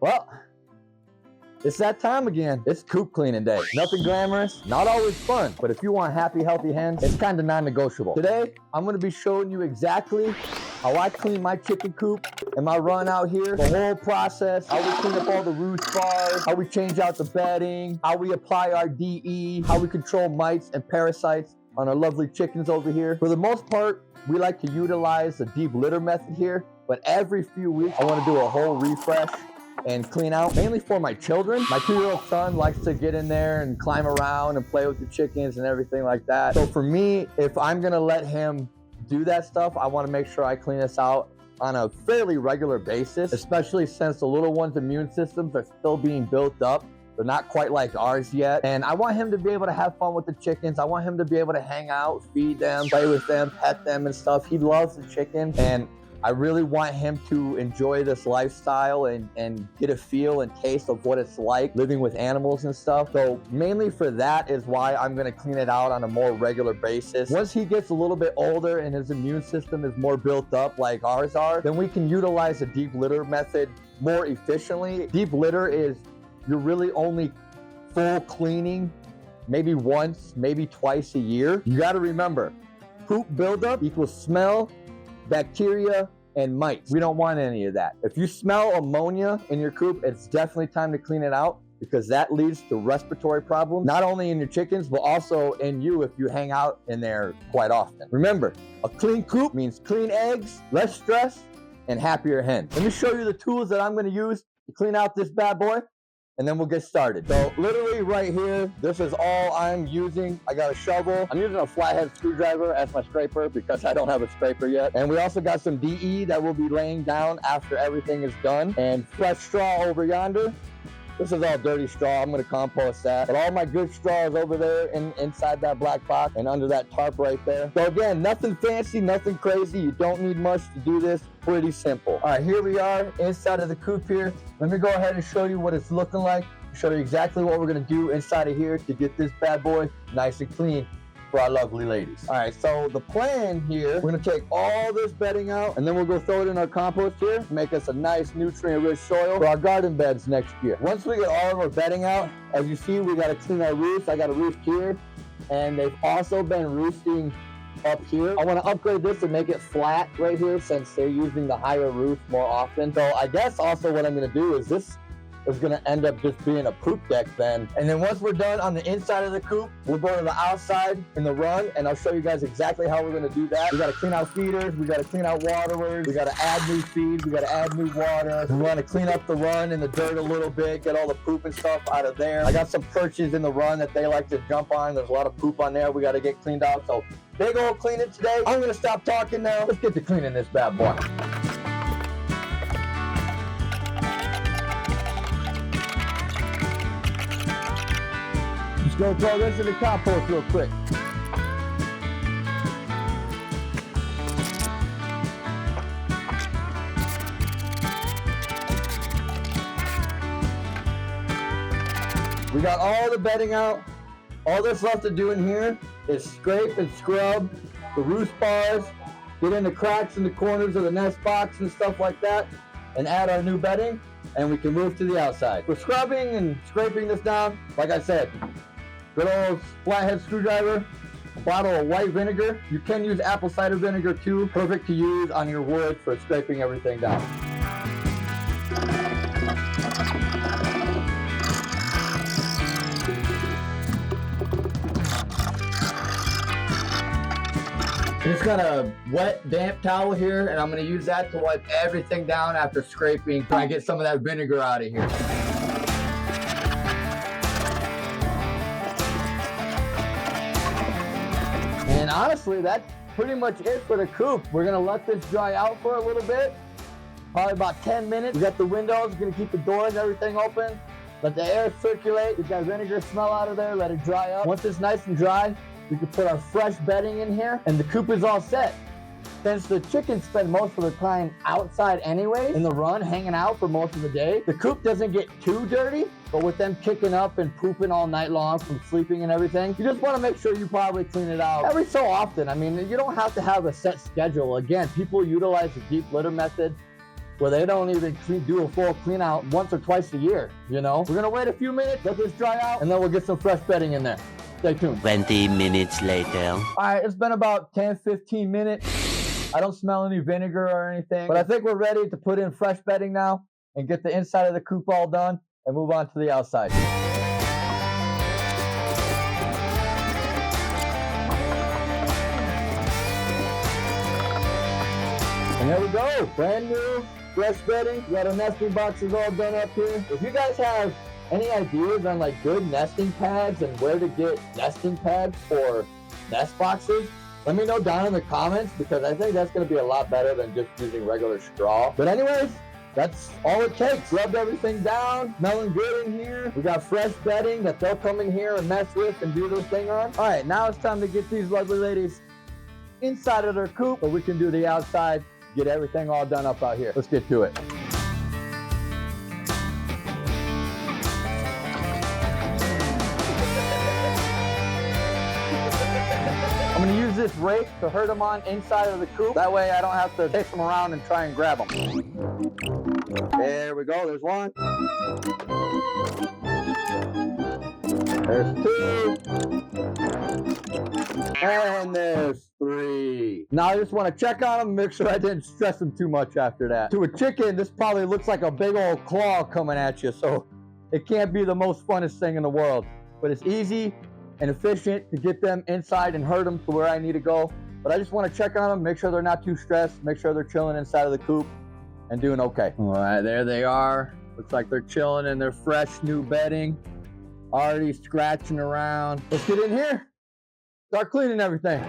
Well, it's that time again. It's coop cleaning day. Nothing glamorous, not always fun, but if you want happy, healthy hens, it's kind of non-negotiable. Today, I'm gonna be showing you exactly how I clean my chicken coop and my run out here, the whole process, how we clean up all the roost bars, how we change out the bedding, how we apply our DE, how we control mites and parasites on our lovely chickens over here. For the most part, we like to utilize the deep litter method here, but every few weeks, I wanna do a whole refresh and clean out, mainly for my children. My 2-year-old son likes to get in there and climb around and play with the chickens and everything like that. So for me, if I'm gonna let him do that stuff, I wanna make sure I clean this out on a fairly regular basis, especially since the little one's immune systems are still being built up. They're not quite like ours yet. And I want him to be able to have fun with the chickens. I want him to be able to hang out, feed them, play with them, pet them and stuff. He loves the chicken, and I really want him to enjoy this lifestyle and get a feel and taste of what it's like living with animals and stuff. So mainly for that is why I'm gonna clean it out on a more regular basis. Once he gets a little bit older and his immune system is more built up like ours are, then we can utilize the deep litter method more efficiently. Deep litter is you're really only full cleaning maybe once, maybe twice a year. You gotta remember, poop buildup equals smell, bacteria, and mites. We don't want any of that. If you smell ammonia in your coop, it's definitely time to clean it out, because that leads to respiratory problems, not only in your chickens, but also in you if you hang out in there quite often. Remember, a clean coop means clean eggs, less stress, and happier hens. Let me show you the tools that I'm gonna use to clean out this bad boy, and then we'll get started. So literally right here, this is all I'm using. I got a shovel. I'm using a flathead screwdriver as my scraper because I don't have a scraper yet. And we also got some DE that we'll be laying down after everything is done. And fresh straw over yonder. This is all dirty straw. I'm gonna compost that. But all my good straw is over there inside that black box and under that tarp right there. So again, nothing fancy, nothing crazy. You don't need much to do this. Pretty simple. All right, here we are inside of the coop here. Let me go ahead and show you what it's looking like. Show you exactly what we're gonna do inside of here to get this bad boy nice and clean for our lovely ladies. All right, so the plan here, we're gonna take all this bedding out and then we'll go throw it in our compost here, make us a nice nutrient-rich soil for our garden beds next year. Once we get all of our bedding out, as you see, we gotta clean our roost. I got a roost here, and they've also been roosting up here. I want to upgrade this and make it flat right here since they're using the higher roof more often. So I guess also what I'm going to do is this is going to end up just being a poop deck then. And then once we're done on the inside of the coop, we'll go to the outside in the run, and I'll show you guys exactly how we're going to do that. We got to clean out feeders, we got to clean out waterers, we got to add new feed, we got to add new water. We want to clean up the run and the dirt a little bit, get all the poop and stuff out of there. I got some perches in the run that they like to jump on. There's a lot of poop on there we got to get cleaned out. So big old cleaning today. I'm going to stop talking now. Let's get to cleaning this bad boy. Just gonna throw this in the compost real quick. We got all the bedding out. All that's left to do in here is scrape and scrub the roost bars, get in the cracks in the corners of the nest box and stuff like that, and add our new bedding, and we can move to the outside. For scrubbing and scraping this down, like I said, good old flathead screwdriver, a bottle of white vinegar. You can use apple cider vinegar too. Perfect to use on your wood for scraping everything down. Just got a wet, damp towel here, and I'm gonna use that to wipe everything down after scraping, try and get some of that vinegar out of here. And honestly, that's pretty much it for the coop. We're gonna let this dry out for a little bit, probably about 10 minutes. We got the windows, we're gonna keep the doors and everything open, let the air circulate, get that vinegar smell out of there, let it dry up. Once it's nice and dry, we can put our fresh bedding in here, and the coop is all set. Since the chickens spend most of the time outside anyway, in the run, hanging out for most of the day, the coop doesn't get too dirty, but with them kicking up and pooping all night long from sleeping and everything, you just want to make sure you probably clean it out every so often. I mean, you don't have to have a set schedule. Again, people utilize the deep litter method where they don't even do a full clean out once or twice a year, you know? We're gonna wait a few minutes, let this dry out, and then we'll get some fresh bedding in there. Stay tuned. 20 minutes later. All right, it's been about 10, 15 minutes. I don't smell any vinegar or anything, but I think we're ready to put in fresh bedding now and get the inside of the coop all done and move on to the outside. And there we go, brand new, fresh bedding. We got our nesting boxes all done up here. If you guys have any ideas on like good nesting pads and where to get nesting pads for nest boxes, let me know down in the comments, because I think that's gonna be a lot better than just using regular straw. But anyways, that's all it takes. Rubbed everything down, smelling good in here. We got fresh bedding that they'll come in here and mess with and do their thing on. All right, now it's time to get these lovely ladies inside of their coop so we can do the outside, get everything all done up out here. Let's get to it. I'm gonna use this rake to herd them on inside of the coop. That way I don't have to take them around and try and grab them. There we go, there's one. There's two. And there's three. Now I just want to check on them, make sure I didn't stress them too much after that. To a chicken, this probably looks like a big old claw coming at you, so it can't be the most funnest thing in the world. But it's easy and efficient to get them inside and herd them to where I need to go. But I just want to check on them, make sure they're not too stressed, make sure they're chilling inside of the coop and doing okay. All right, there they are. Looks like they're chilling in their fresh new bedding, already scratching around. Let's get in here, start cleaning everything.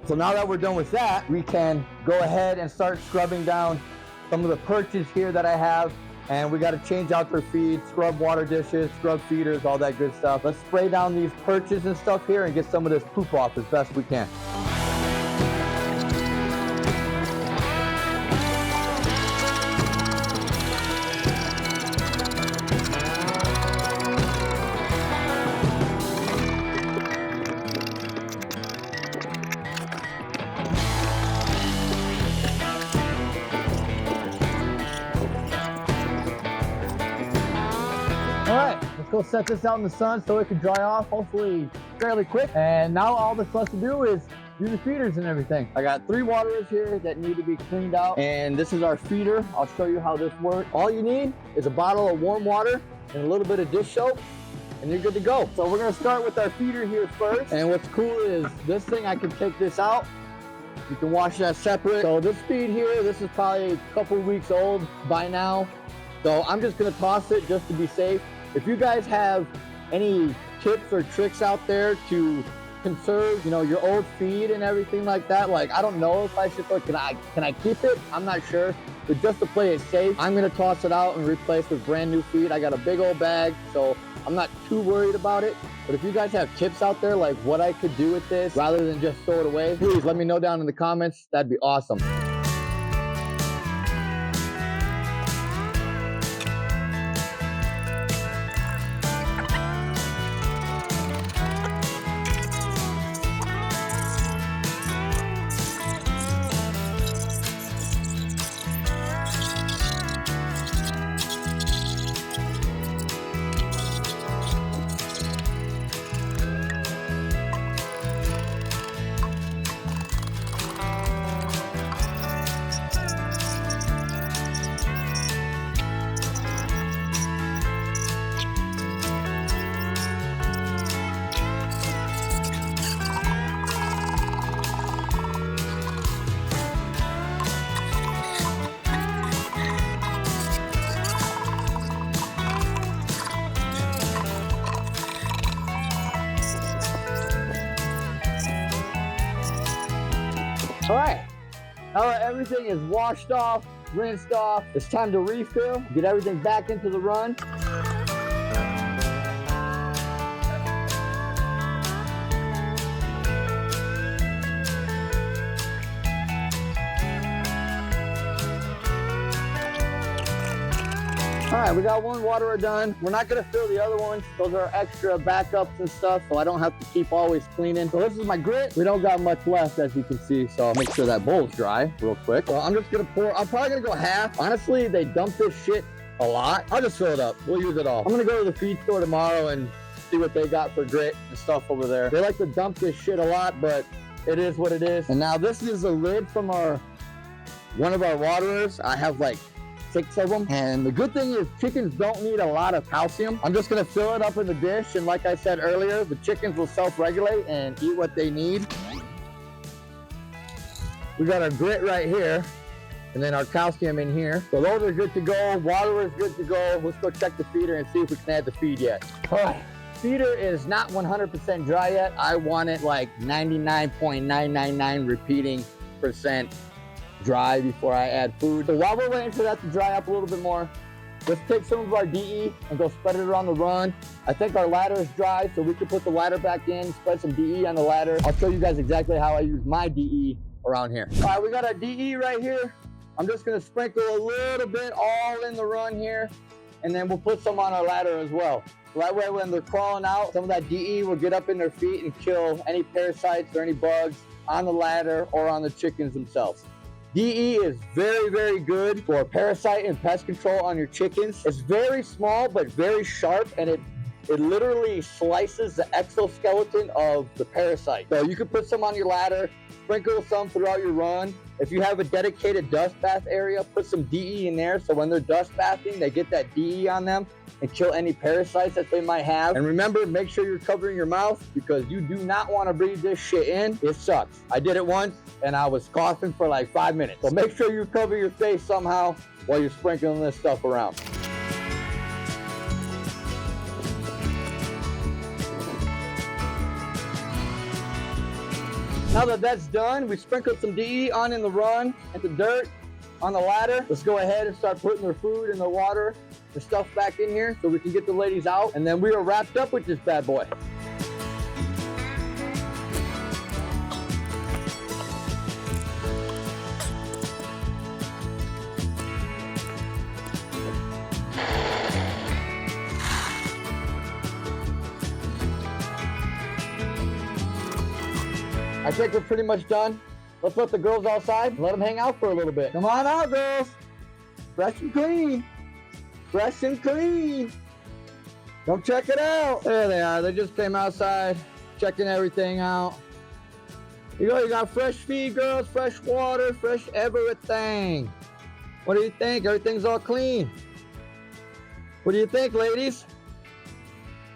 So now that we're done with that, we can go ahead and start scrubbing down some of the perches here that I have. And we got to change out their feed, scrub water dishes, scrub feeders, all that good stuff. Let's spray down these perches and stuff here and get some of this poop off as best we can. All right, let's go set this out in the sun so it can dry off, hopefully fairly quick. And now all that's left to do is do the feeders and everything. I got 3 waterers here that need to be cleaned out. And this is our feeder. I'll show you how this works. All you need is a bottle of warm water and a little bit of dish soap, and you're good to go. So we're gonna start with our feeder here first. And what's cool is this thing, I can take this out. You can wash that separate. So this feed here, this is probably a couple weeks old by now. So I'm just gonna toss it just to be safe. If you guys have any tips or tricks out there to conserve, you know, your old feed and everything like that, like I don't know if I should, or can I keep it? I'm not sure. But just to play it safe, I'm gonna toss it out and replace with brand new feed. I got a big old bag, so I'm not too worried about it. But if you guys have tips out there, like what I could do with this rather than just throw it away, please let me know down in the comments. That'd be awesome. All right, now that everything is washed off, rinsed off, it's time to refill, get everything back into the run. All right, we got one waterer done. We're not gonna fill the other ones. Those are extra backups and stuff, so I don't have to keep always cleaning. So this is my grit. We don't got much left, as you can see, so I'll make sure that bowl's dry real quick. So I'm just gonna pour, I'm probably gonna go half. Honestly, they dump this shit a lot. I'll just fill it up. We'll use it all. I'm gonna go to the feed store tomorrow and see what they got for grit and stuff over there. They like to dump this shit a lot, but it is what it is. And now this is a lid from one of our waterers. I have like 6 of them, and the good thing is chickens don't need a lot of calcium. I'm just gonna fill it up in the dish, and like I said earlier, the chickens will self-regulate and eat what they need. We got our grit right here, and then our calcium in here. So those are good to go. Water is good to go. Let's go check the feeder and see if we can add the feed yet. All right, feeder is not 100% dry yet. I want it like 99.999 repeating percent dry before I add food. So while we're waiting for that to dry up a little bit more, let's take some of our DE and go spread it around the run. I think our ladder is dry, so we can put the ladder back in, spread some DE on the ladder. I'll show you guys exactly how I use my DE around here. All right, we got our DE right here. I'm just gonna sprinkle a little bit all in the run here, and then we'll put some on our ladder as well. So that way when they're crawling out, some of that DE will get up in their feet and kill any parasites or any bugs on the ladder or on the chickens themselves. DE is very, very good for parasite and pest control on your chickens. It's very small, but very sharp, and it literally slices the exoskeleton of the parasite. So you can put some on your ladder, sprinkle some throughout your run. If you have a dedicated dust bath area, put some DE in there, so when they're dust bathing, they get that DE on them and kill any parasites that they might have. And remember, make sure you're covering your mouth, because you do not want to breathe this shit in. It sucks. I did it once and I was coughing for like 5 minutes. So make sure you cover your face somehow while you're sprinkling this stuff around. Now that that's done, we sprinkled some DE on in the run and the dirt on the ladder. Let's go ahead and start putting their food and their water, the stuff back in here so we can get the ladies out. And then we are wrapped up with this bad boy. I think we're pretty much done. Let's let the girls outside and let them hang out for a little bit. Come on out, girls. Fresh and clean. Fresh and clean. Come check it out. There they are. They just came outside, checking everything out. You got fresh feed, girls, fresh water, fresh everything. What do you think? Everything's all clean. What do you think, ladies?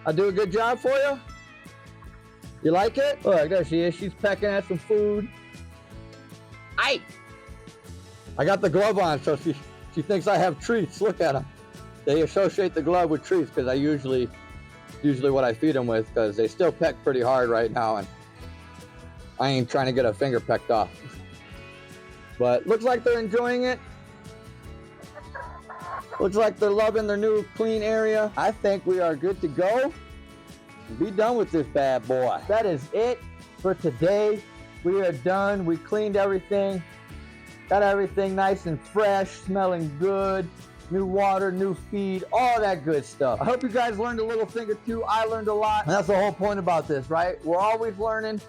I do a good job for you? You like it? Look, there she is. She's pecking at some food. Aye! I got the glove on, so she thinks I have treats. Look at them. They associate the glove with treats, because I usually what I feed them with, because they still peck pretty hard right now, and I ain't trying to get a finger pecked off. But looks like they're enjoying it. Looks like they're loving their new clean area. I think we are good to go. Be done with this bad boy. That is it for today. We are done. We cleaned everything. Got everything nice and fresh, smelling good. New water, new feed, all that good stuff. I hope you guys learned a little thing or two. I learned a lot. And that's the whole point about this, right? We're always learning,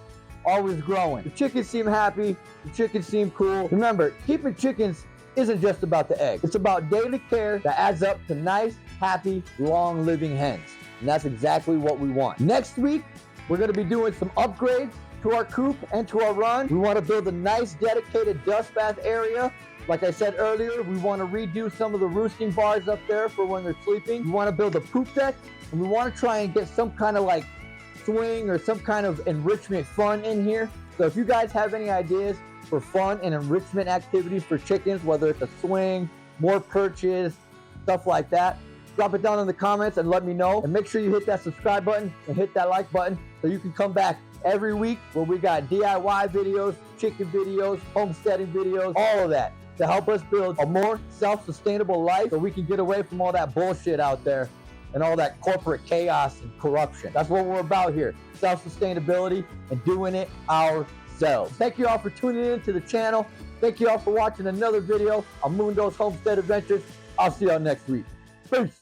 always growing. The chickens seem happy. The chickens seem cool. Remember, keeping chickens isn't just about the egg. It's about daily care that adds up to nice, happy, long living hens. And that's exactly what we want. Next week, we're gonna be doing some upgrades to our coop and to our run. We wanna build a nice dedicated dust bath area. Like I said earlier, we wanna redo some of the roosting bars up there for when they're sleeping. We wanna build a poop deck, and we wanna try and get some kind of like swing or some kind of enrichment fun in here. So if you guys have any ideas for fun and enrichment activities for chickens, whether it's a swing, more perches, stuff like that, Drop it down in the comments and let me know. And make sure you hit that subscribe button and hit that like button so you can come back every week where we got DIY videos, chicken videos, homesteading videos, all of that to help us build a more self-sustainable life so we can get away from all that bullshit out there and all that corporate chaos and corruption. That's what we're about here, self-sustainability and doing it ourselves. Thank you all for tuning in to the channel. Thank you all for watching another video on Mundo's Homestead Adventures. I'll see y'all next week. Peace.